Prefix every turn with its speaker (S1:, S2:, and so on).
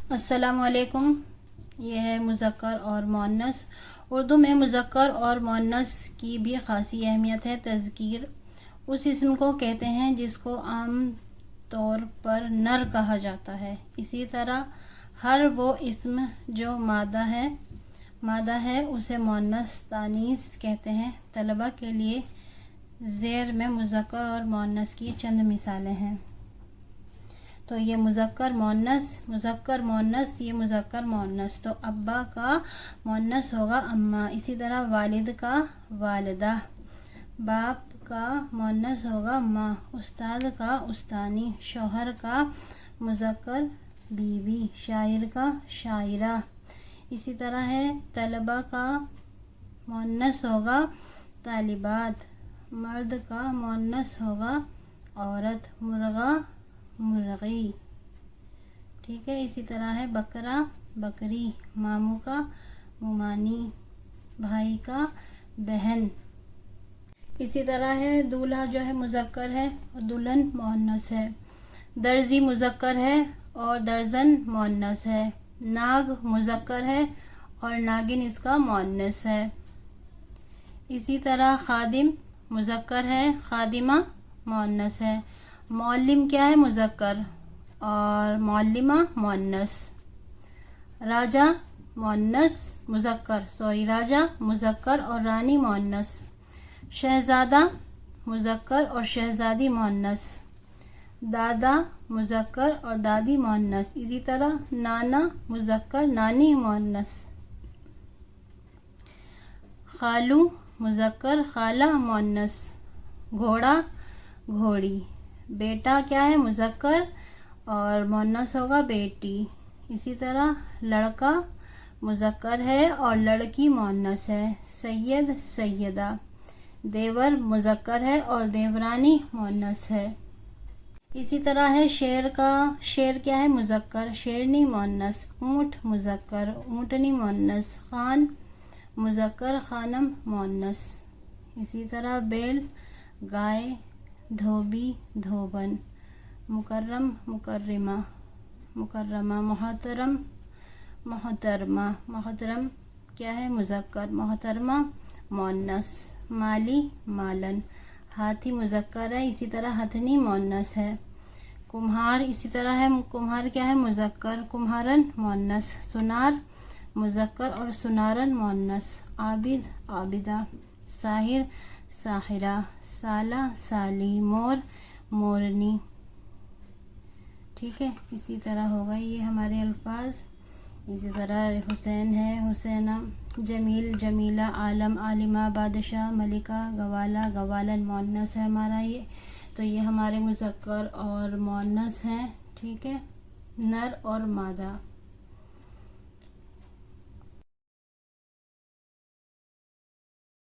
S1: السلام علیکم۔ یہ ہے مذکر اور مؤنث۔ اردو میں مذکر اور مؤنث کی بھی خاصی اہمیت ہے۔ تذکیر اس اسم کو کہتے ہیں جس کو عام طور پر نر کہا جاتا ہے۔ اسی طرح ہر وہ اسم جو مادہ ہے اسے مؤنث تانیث کہتے ہیں۔ طلبہ کے لیے ذیل میں مذکر اور مؤنث کی چند مثالیں ہیں۔ تو یہ مذکر مؤنث یہ مذکر مؤنث۔ تو ابا کا مؤنث ہوگا اماں، اسی طرح والد کا والدہ، باپ کا مؤنث ہوگا ماں، استاد کا استانی، شوہر کا مذکر بیوی، شاعر کا شاعرہ۔ اسی طرح ہے طلبہ کا مؤنث ہوگا طالبات، مرد کا مؤنث ہوگا عورت، مرغہ مرغی، ٹھیک ہے۔ اسی طرح ہے بکرا بکری، ماموں کا ممانی، بھائی کا بہن۔ اسی طرح ہے دولہا جو ہے مذکر ہے اور دلہن مؤنث ہے۔ درزی مذکر ہے اور درزن مؤنث ہے۔ ناگ مذکر ہے اور ناگن اس کا مؤنث ہے۔ اسی طرح خادم مذکر ہے، خادمہ مؤنث ہے۔ معلم کیا ہے؟ مذکر، اور معلمہ مؤنث۔ راجہ راجہ مذکر اور رانی مؤنث۔ شہزادہ مذکر اور شہزادی مؤنث۔ دادا مذکر اور دادی مؤنث۔ اسی طرح نانا مذکر، نانی مؤنث۔ خالو مذکر، خالہ مؤنث۔ گھوڑا گھوڑی۔ بیٹا کیا ہے؟ مذکر اور مؤنث ہوگا بیٹی۔ اسی طرح لڑکا مذکر ہے اور لڑکی مؤنث ہے۔ سید سیدہ۔ دیور مذکر ہے اور دیورانی مؤنث ہے۔ اسی طرح ہے شیر کیا ہے؟ مذکر، شیرنی مؤنث۔ اونٹ مذکر، اونٹنی مؤنث۔ خان مذکر، خانم مؤنث۔ اسی طرح بیل گائے، دھوبی دھوبن۔ مکرم مکرمہ، محترم محترمہ۔ محترم کیا ہے؟ مذکر، محترمہ مؤنث۔ مالی مالن۔ ہاتھی مذکر ہے، اسی طرح ہتھنی مؤنث ہے۔ کمہار اسی طرح ہے، کمہار کیا ہے؟ مذکر، کمہارن مؤنث۔ سنار مذکر اور سنارن مؤنث۔ عابد عابدہ۔ ساحر ساحرہ۔ سالہ سالی۔ مور مورنی، ٹھیک ہے۔ اسی طرح ہوگا یہ ہمارے الفاظ۔ اسی طرح حسین ہے، حسینہ۔ جمیل جمیلہ۔ عالم عالمہ۔ بادشاہ ملکہ۔ گوالا گوالن مؤنث ہے ہمارا یہ۔ تو یہ ہمارے مذکر اور مؤنث ہیں، ٹھیک ہے، نر اور مادہ۔